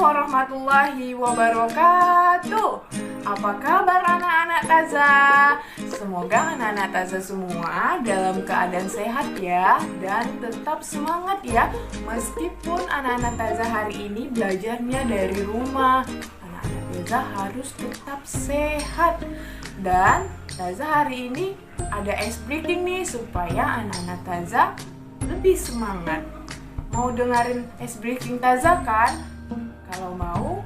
warahmatullahi wabarakatuh. Apa kabar anak-anak Taza? Semoga anak-anak Taza semua dalam keadaan sehat ya, dan tetap semangat ya. Meskipun anak-anak Taza hari ini belajarnya dari rumah, anak-anak Taza harus tetap sehat. Dan Taza hari ini ada ice breaking nih, supaya anak-anak Taza lebih semangat. Mau dengerin ice breaking Taza kan? Kalau mau,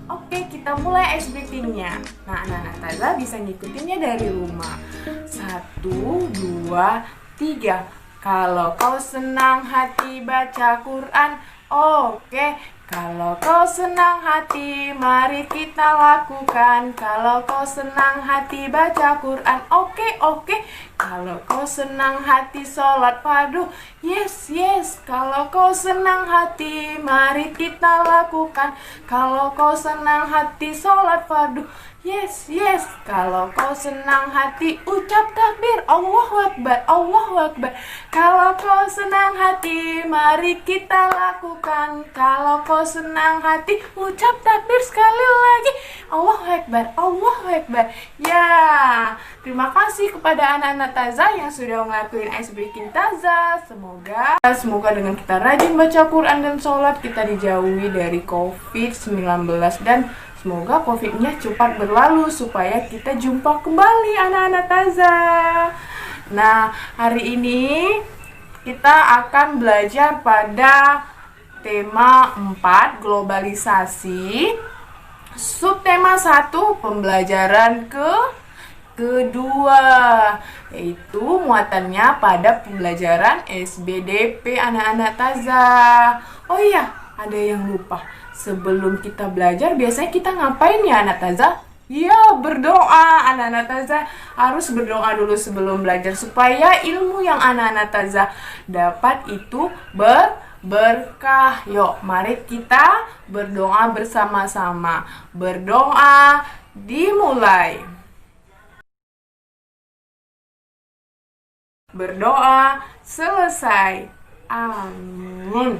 oke, kita mulai ice breakingnya. Nah, anak-anak Taza bisa ngikutinnya dari rumah. 1, 2, 3. Kalau kau senang hati baca Quran, oke. Kalau kau senang hati, mari kita lakukan. Kalau kau senang hati baca Quran, oke. Kalau kau senang hati sholat fardu, yes. Kalau kau senang hati, mari kita lakukan. Kalau kau senang hati sholat fardu, yes. Kalau kau senang hati, ucap takbir, Allahu Akbar. Kalau kau senang hati, mari kita lakukan. Kalau kau senang hati, ucap takbir sekali lagi, Allahu Akbar. Ya, terima kasih kepada anak-anak Taza yang sudah ngelakuin ice breaking Taza. Semoga dengan kita rajin baca Quran dan sholat, kita dijauhi dari COVID-19, dan semoga COVID-nya cepat berlalu supaya kita jumpa kembali anak-anak Taza. Nah, hari ini kita akan belajar pada tema 4, globalisasi. Subtema 1, pembelajaran kedua, yaitu muatannya pada pembelajaran SBDP anak-anak Taza. Oh iya, ada yang lupa. Sebelum kita belajar, biasanya kita ngapain ya anak Taza? Ya, berdoa. Anak-anak Taza harus berdoa dulu sebelum belajar, supaya ilmu yang anak-anak Taza dapat itu berkah. Yuk, mari kita berdoa bersama-sama. Berdoa dimulai. Berdoa selesai. Amin.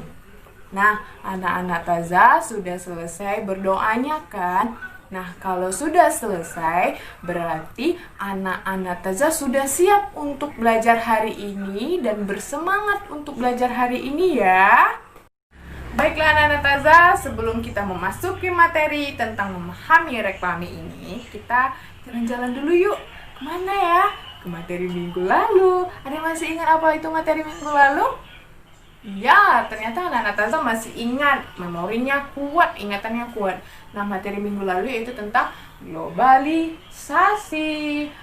Nah, anak-anak Taza sudah selesai berdoanya kan? Nah, kalau sudah selesai, berarti anak-anak Taza sudah siap untuk belajar hari ini dan bersemangat untuk belajar hari ini ya. Baiklah anak-anak Taza, sebelum kita memasuki materi tentang memahami reklame ini, kita jalan-jalan dulu yuk. Kemana ya? Ke materi minggu lalu. Ada yang masih ingat apa itu materi minggu lalu? Ya, ternyata anak-anak Taza masih ingat. Memorinya kuat, ingatannya kuat. Nah, materi minggu lalu yaitu tentang globalisasi.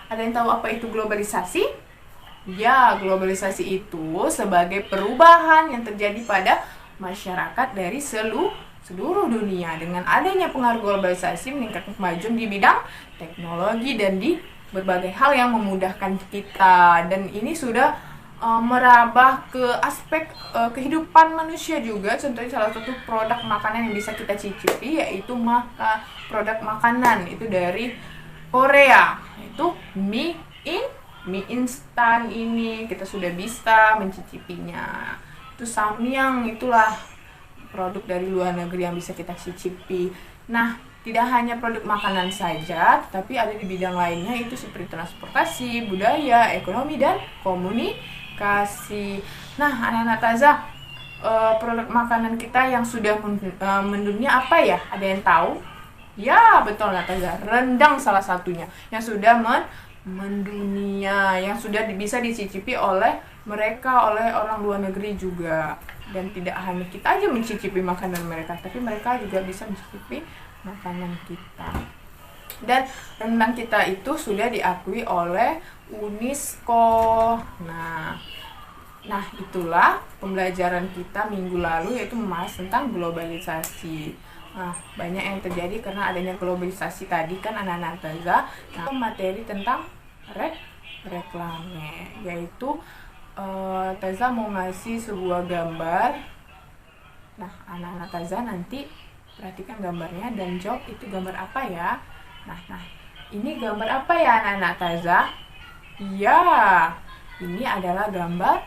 Ada yang tahu apa itu globalisasi? Ya, globalisasi itu sebagai perubahan yang terjadi pada masyarakat dari seluruh dunia. Dengan adanya pengaruh globalisasi, meningkatkan kemajuan di bidang teknologi dan di berbagai hal yang memudahkan kita. Dan ini sudah merambah ke aspek kehidupan manusia juga. Contohnya salah satu produk makanan yang bisa kita cicipi yaitu produk makanan itu dari Korea, itu mie instan. Ini kita sudah bisa mencicipinya. Itu samyang, itulah produk dari luar negeri yang bisa kita cicipi. Nah, tidak hanya produk makanan saja, tapi ada di bidang lainnya, itu seperti transportasi, budaya, ekonomi, dan komunikasi. Nah, anak-anak Taza, produk makanan kita yang sudah mendunia apa ya? Ada yang tahu? Ya, betul anak Taza, rendang salah satunya yang sudah mendunia, yang sudah bisa dicicipi oleh orang luar negeri juga. Dan tidak hanya kita aja mencicipi makanan mereka, tapi mereka juga bisa mencicipi makanan kita. Dan rendang kita itu sudah diakui oleh UNESCO. Nah, itulah pembelajaran kita minggu lalu, yaitu membahas tentang globalisasi. Nah, banyak yang terjadi karena adanya globalisasi tadi kan anak-anak Taza. Nah, materi tentang reklame, yaitu Taza mau ngasih sebuah gambar. Nah, anak-anak Taza nanti perhatikan gambarnya dan jawab itu gambar apa ya. Nah, ini gambar apa ya anak-anak Taza? Ya, ini adalah gambar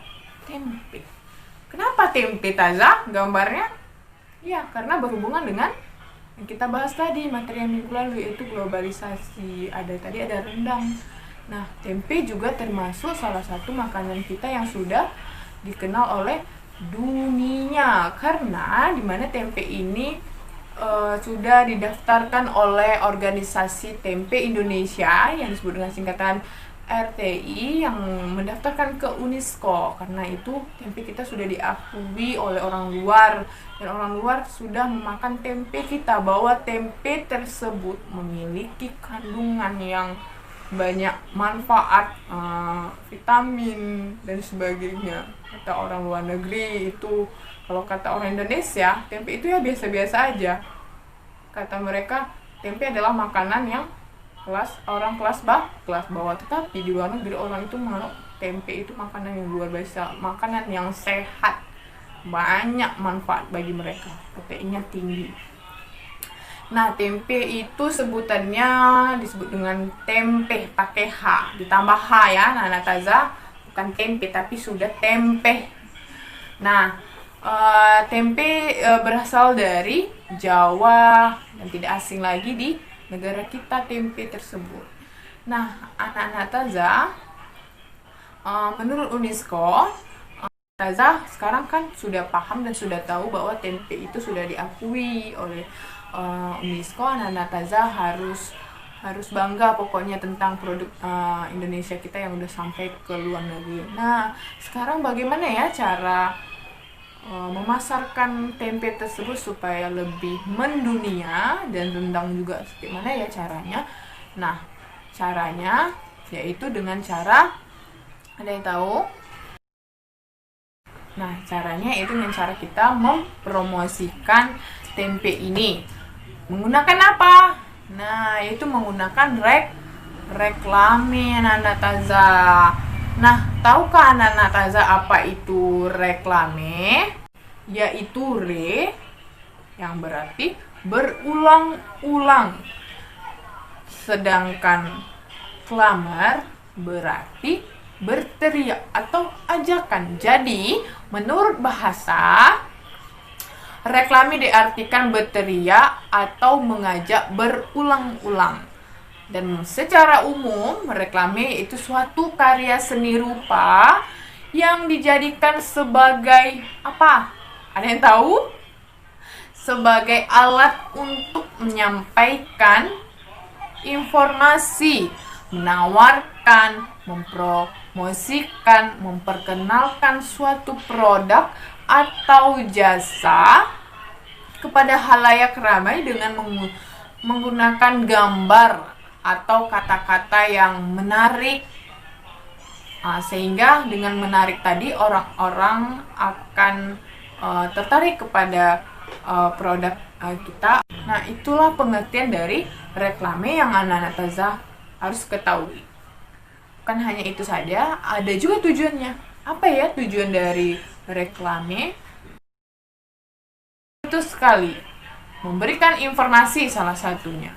tempe. Kenapa tempe Taza gambarnya? Ya, karena berhubungan dengan Yang kita bahas tadi materi yang minggu lalu, yaitu globalisasi. Ada rendang. Nah, tempe juga termasuk salah satu makanan kita yang sudah dikenal oleh dunia, karena dimana tempe ini sudah didaftarkan oleh organisasi Tempe Indonesia yang disebut dengan singkatan RTI, yang mendaftarkan ke UNESCO. Karena itu tempe kita sudah diakui oleh orang luar, dan orang luar sudah memakan tempe kita, bahwa tempe tersebut memiliki kandungan yang banyak manfaat, vitamin dan sebagainya. Kata orang luar negeri itu, kalau kata orang Indonesia, tempe itu ya biasa-biasa aja. Kata mereka, tempe adalah makanan yang kelas bawah. Tetapi di luar negeri orang itu menganggap tempe itu makanan yang luar biasa, makanan yang sehat, banyak manfaat bagi mereka, proteinnya tinggi. Nah, tempe itu sebutannya disebut dengan tempe pakai H, ditambah H ya, Nana Taza, bukan tempe tapi sudah tempe. Nah, tempe berasal dari Jawa dan tidak asing lagi di negara kita tempe tersebut. Nah, anak-anak Taza, menurut UNESCO, Taza sekarang kan sudah paham dan sudah tahu bahwa tempe itu sudah diakui oleh UNESCO. Anak-anak Taza harus bangga pokoknya tentang produk Indonesia kita yang udah sampai ke luar negeri. Nah, sekarang bagaimana ya cara memasarkan tempe tersebut supaya lebih mendunia, dan rendang juga bagaimana ya caranya? Nah, caranya yaitu dengan cara, ada yang tahu? Nah, caranya itu dengan cara kita mempromosikan tempe ini. Menggunakan apa? Nah, itu menggunakan reklame, anak-anak Taza. Nah, tahukah anak-anak Taza apa itu reklame? Yaitu yang berarti berulang-ulang. Sedangkan klamer berarti berteriak atau ajakan. Jadi, menurut bahasa, reklame diartikan berteriak atau mengajak berulang-ulang. Dan secara umum, reklame itu suatu karya seni rupa yang dijadikan sebagai apa? Ada yang tahu? Sebagai alat untuk menyampaikan informasi, menawarkan, mempromosikan, memperkenalkan suatu produk atau jasa kepada halayak ramai dengan menggunakan gambar atau kata-kata yang menarik, sehingga dengan menarik tadi orang-orang akan tertarik kepada produk kita. Nah, itulah pengertian dari reklame yang anak-anak Taza harus ketahui. Bukan hanya itu saja, ada juga tujuannya. Apa ya tujuan dari reklame? Itu sekali, memberikan informasi salah satunya.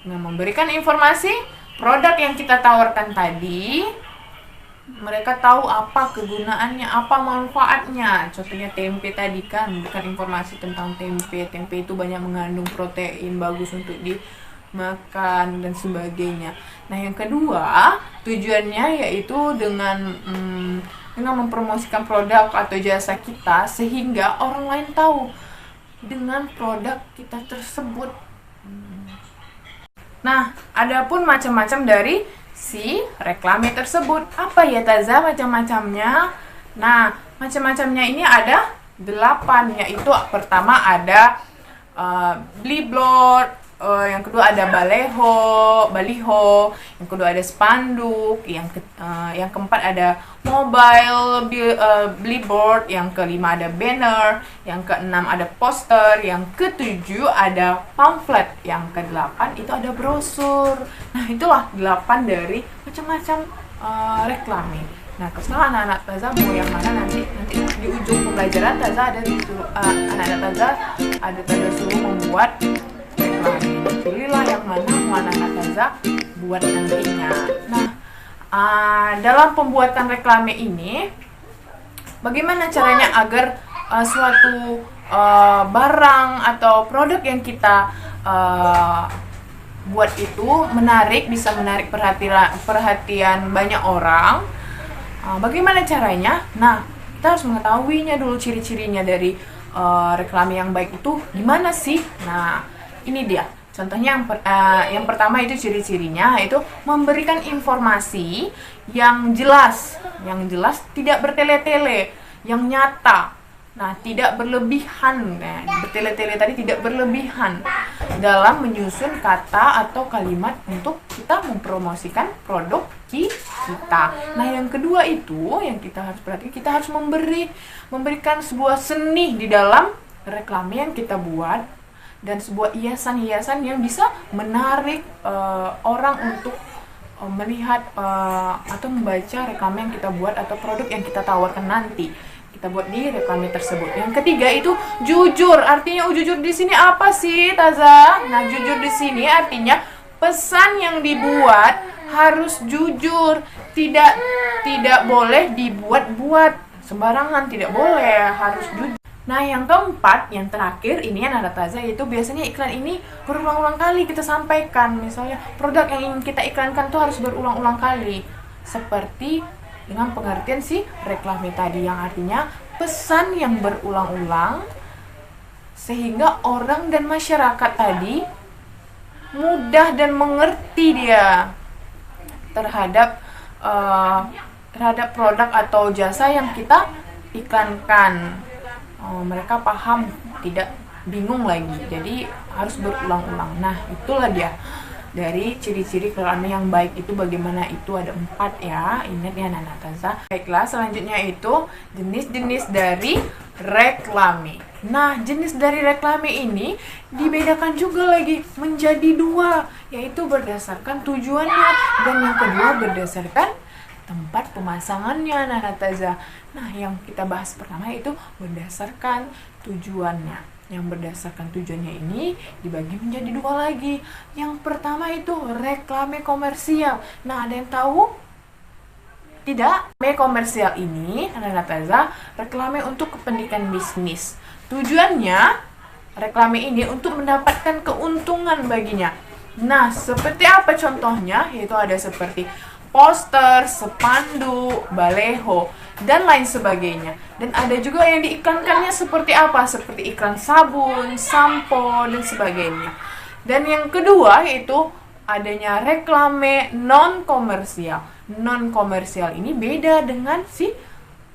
Nah, memberikan informasi produk yang kita tawarkan tadi, mereka tahu apa kegunaannya, apa manfaatnya. Contohnya tempe tadi kan, bukan informasi tentang tempe. Tempe itu banyak mengandung protein, bagus untuk dimakan dan sebagainya. Nah, yang kedua, tujuannya yaitu dengan mempromosikan produk atau jasa kita sehingga orang lain tahu dengan produk kita tersebut. Nah, adapun macam-macam dari si reklame tersebut. Apa ya Taza macam-macamnya? Nah, macam-macamnya ini ada 8, yaitu pertama ada billboard, yang kedua ada baliho, yang kedua ada spanduk, yang keempat ada mobile billboard, yang kelima ada banner, yang keenam ada poster, yang ketujuh ada pamflet, yang kedelapan itu ada brosur. Nah, itulah 8 dari macam-macam reklame. Nah, terserah anak-anak Taza mau yang mana nanti di ujung pembelajaran Taza ada anak-anak Taza suruh membuat reklame. Pilihlah yang mana mau anak-anak Taza buat nantinya. Nah, dalam pembuatan reklame ini, bagaimana caranya agar suatu barang atau produk yang kita buat itu menarik, bisa menarik perhatian banyak orang. Bagaimana caranya? Nah, kita harus mengetahuinya dulu, ciri-cirinya dari reklame yang baik itu gimana sih? Nah, ini dia. Contohnya yang pertama itu ciri-cirinya, itu memberikan informasi yang jelas, tidak bertele-tele, yang nyata. Nah, tidak berlebihan. Nah, bertele-tele tadi tidak berlebihan dalam menyusun kata atau kalimat untuk kita mempromosikan produk kita. Nah, yang kedua itu yang kita harus perhatikan, kita harus memberikan sebuah seni di dalam reklame yang kita buat, dan sebuah hiasan-hiasan yang bisa menarik orang untuk melihat atau membaca reklame yang kita buat atau produk yang kita tawarkan nanti kita buat di reklame tersebut. Yang ketiga itu jujur. Artinya jujur di sini apa sih, Taza? Nah, jujur di sini artinya pesan yang dibuat harus jujur, tidak boleh dibuat-buat sembarangan, tidak boleh, harus jujur. Nah, yang keempat, yang terakhir ini Nana Taza, yaitu biasanya iklan ini berulang-ulang kali kita sampaikan. Misalnya produk yang ingin kita iklankan tuh harus berulang-ulang kali, seperti dengan pengertian si reklame tadi, yang artinya pesan yang berulang-ulang sehingga orang dan masyarakat tadi mudah dan mengerti dia terhadap produk atau jasa yang kita iklankan. Mereka paham, tidak bingung lagi. Jadi harus berulang-ulang. Nah, itulah dia dari ciri-ciri reklame yang baik itu. Bagaimana itu, ada 4 ya, ingat ya Nana Taza. Baiklah, selanjutnya itu jenis-jenis dari reklame. Nah, jenis dari reklame ini dibedakan juga lagi menjadi 2, yaitu berdasarkan tujuannya, dan yang kedua berdasarkan tempat pemasangannya Nana Taza. Nah, yang kita bahas pertama itu berdasarkan tujuannya. Yang berdasarkan tujuannya ini dibagi menjadi 2 lagi. Yang pertama itu reklame komersial. Nah, ada yang tahu? Tidak? Reklame komersial ini, Nana Taza, reklame untuk kepentingan bisnis. Tujuannya reklame ini untuk mendapatkan keuntungan baginya. Nah, seperti apa contohnya? Yaitu ada seperti poster, spanduk, baleho, dan lain sebagainya. Dan ada juga yang diiklankannya seperti apa? Seperti iklan sabun, sampo, dan sebagainya. Dan yang kedua yaitu adanya reklame non-komersial. Non-komersial ini beda dengan si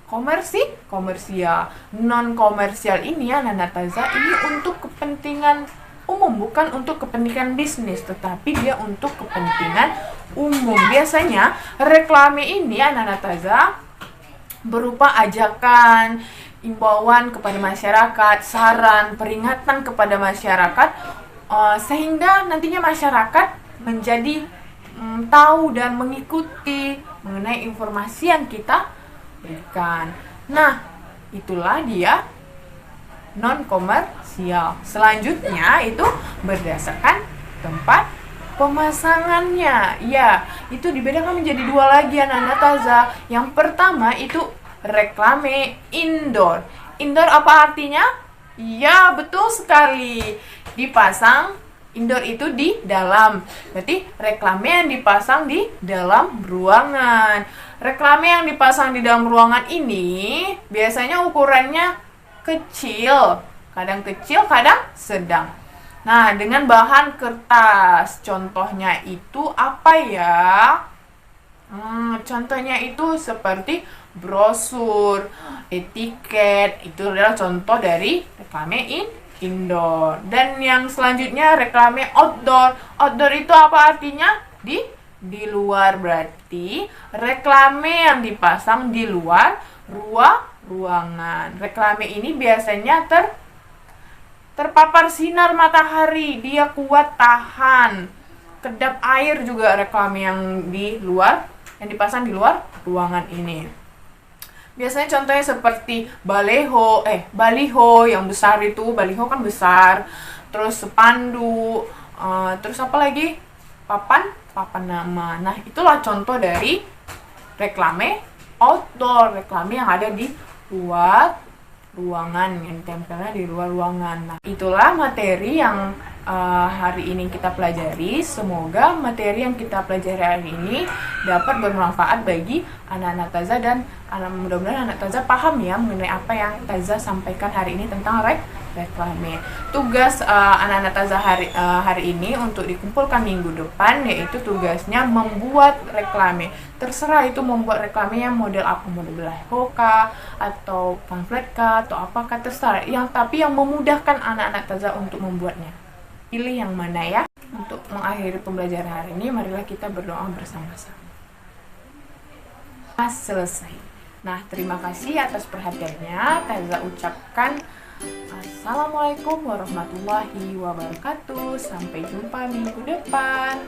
komersial. Non-komersial ini ya Nana Taza, ini untuk kepentingan umum, bukan untuk kepentingan bisnis, tetapi dia untuk kepentingan umum. Biasanya reklame ini Nana Taza berupa ajakan, imbauan kepada masyarakat, saran, peringatan kepada masyarakat, sehingga nantinya masyarakat menjadi tahu dan mengikuti mengenai informasi yang kita berikan. Nah, itulah dia non-komersial. Selanjutnya itu berdasarkan tempat pemasangannya. Ya, itu dibedakan menjadi 2 lagi Nana Taza. Yang pertama itu reklame indoor. Indoor apa artinya? Ya, betul sekali. Dipasang, indoor itu di dalam. Berarti reklame yang dipasang di dalam ruangan. Reklame yang dipasang di dalam ruangan ini biasanya ukurannya kecil, kadang sedang. Nah, dengan bahan kertas. Contohnya itu apa ya? Contohnya itu seperti brosur, etiket. Itu adalah contoh dari reklame indoor. Dan yang selanjutnya reklame outdoor. Outdoor itu apa artinya? Di luar, berarti reklame yang dipasang di luar ruangan. Reklame ini biasanya terpapar sinar matahari, dia kuat tahan. Kedap air juga reklame yang dipasang di luar ruangan ini. Biasanya contohnya seperti baliho yang besar itu, baliho kan besar. Terus spanduk, terus apa lagi? Papan nama. Nah, itulah contoh dari reklame outdoor, reklame yang ada di luar ruangan, yang ditempelnya di luar ruangan. Nah, itulah materi yang hari ini kita pelajari. Semoga materi yang kita pelajari hari ini dapat bermanfaat bagi anak-anak Taza, dan mudah-mudahan anak Taza paham ya mengenai apa yang Taza sampaikan hari ini tentang reklame. Tugas anak-anak Taza hari ini untuk dikumpulkan minggu depan, yaitu tugasnya membuat reklame. Terserah itu membuat reklame yang model apa, model baliho kah, atau pamflet kah, atau apakah, terserah. Tapi yang memudahkan anak-anak Taza untuk membuatnya. Pilih yang mana ya. Untuk mengakhiri pembelajaran hari ini, marilah kita berdoa bersama-sama. Selesai. Nah, terima kasih atas perhatiannya. Taza ucapkan Assalamualaikum warahmatullahi wabarakatuh. Sampai jumpa minggu depan.